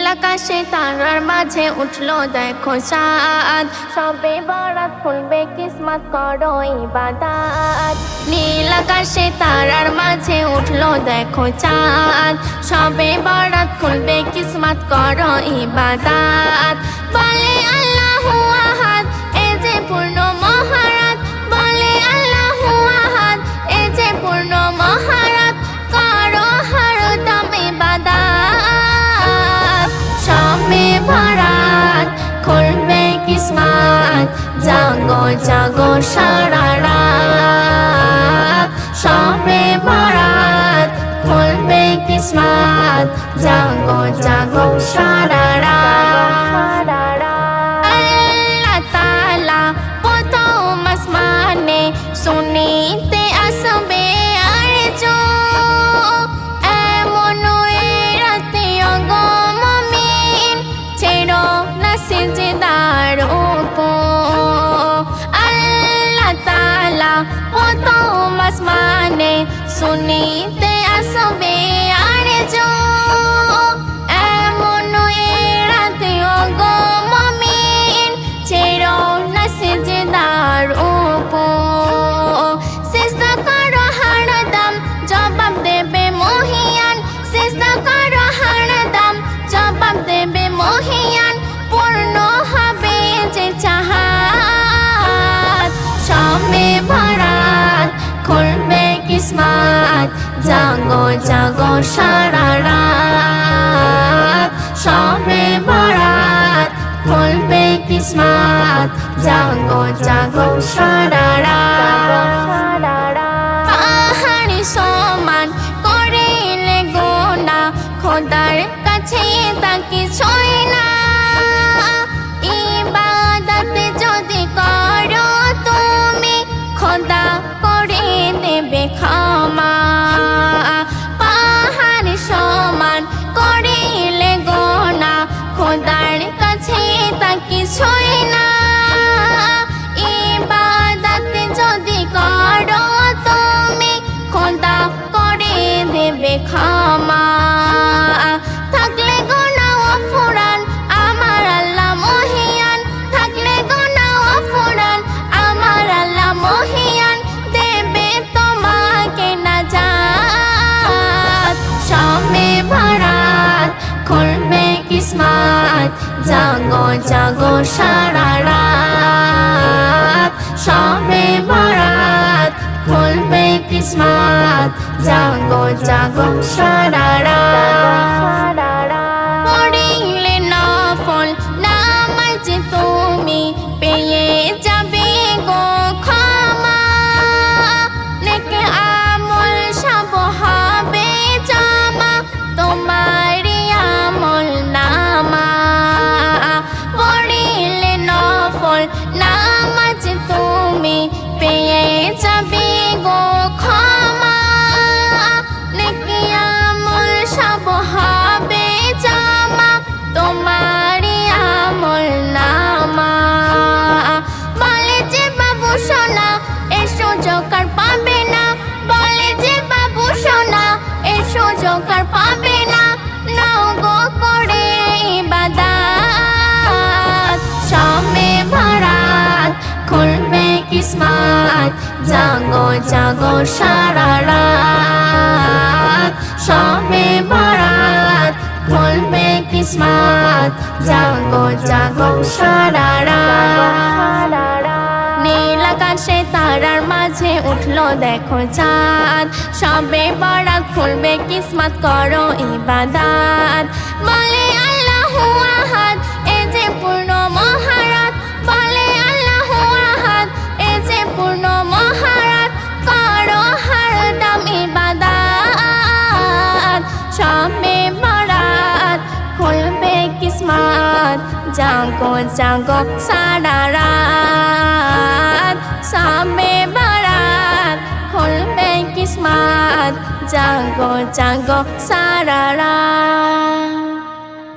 নীল আকাশে তারার মাঝে উঠলো দেখো চাঁদ, সবে বরাত খুলবে কিসমত করো ইবাদত। নীল আকাশে তারার মাঝে উঠলো দেখো চাঁদ, সবে বরাত খুলবে কিসমত করো ইবাদত। বলে আল্লাহু আহাদ এ যে পূর্ণ মহারাত, বলে আল্লাহু আহাদ এ যে পূর্ণ মহারাত, করো হরদম ইবাদত। সবে বরাত খুলবে কিসমত, জাগো জাগো সারা রাত। সবে বরাত খুলবে কিসমত, জাগো জাগো সারা রাত। আল্লাহ তাআলা প্রথম আসমানে শুনিতে আসবে আরজু, এমন এই রাতে ওগো মুমিন ছেড়ো না সিজদার রুকু। আল্লাহ তাআলা প্রথম আসমানে শুনিতে আসবে আরজু, এমন এই রাতে ওগো মুমিন ছেড়ো না সিজদার রুকু। সিজদা করো হরদম জবাব দেবে মহিয়ান, সিজদা করো হরদম জবাব দেবে মহিয়ান, পূর্ণ হবে যে চাহাত। সবে বরাত খুলবে কিসমত, জাগো জাগো সারা রাত। সবে বরাত খুলবে কিসমত, জাগো জাগো সারা রাত। পাহাড়ি সমান করিলে গুনাহ, খোদার কাছে তা কিছুই না। ইবাদত যদি করো তুমি, খোদা করে দেবে ক্ষমা। পাহাড়ি সমান করিলে গুনাহ, খোদার কাছে তা কিছুই না। ইবাদত যদি করো তুমি, খোদা করে দেবে ক্ষমা। থাকলে গুনাহ ফুরান আমার আল্লাহ মহিয়ান, থাকলে গুনাহ ফুরান আমার আল্লাহ মহিয়ান, দেবে তোমাকে নাজাত। সবে বরাত খুলবে কিসমত, জাগো জাগো সারা রাত। সবে বরাত খুলবে কিসমত, জাগো জাগো সারা রাত। পড়িলে নফল নামাজ তুমি, পেয়ে যাবে গো ক্ষমা। নেক আমল সব হবে জমা, তোমারই আমল নামা। পড়িলে নফল নামাজ তুমি, পেয়ে যাবে গো ক্ষমা। নেক আমল সব হবে জমা, তোমারই আমল নামা। বলে যে বাবু সোনা এ সুযোগ আর পাবে না, বলে যে বাবু সোনা এ সুযোগ আর পাবে না, নাও গো করে ইবাদত। সবে বরাত খুলবে কিসমত, জাগো জাগো সারা রাত। সবে বরাত খুলবে কিসমত, জাগো জাগো সারা রাত। নীল আকাশে তারার মাঝে উঠলো দেখো চাঁদ, সবে বরাত খুলবে কিসমত করো ইবাদত। বলে আল্লাহু আহাদ এ যে পূর্ণ মহারাত, বলে আল্লাহু আহাদ এ যে পূর্ণ মহারাত, করো হরদম ইবাদত। সবে বরাত খুলবে কিসমত, জাগো জাগো সারা রাত। সবে বরাত খুলবে কিসমত, জাগো জাগো সারা রাত।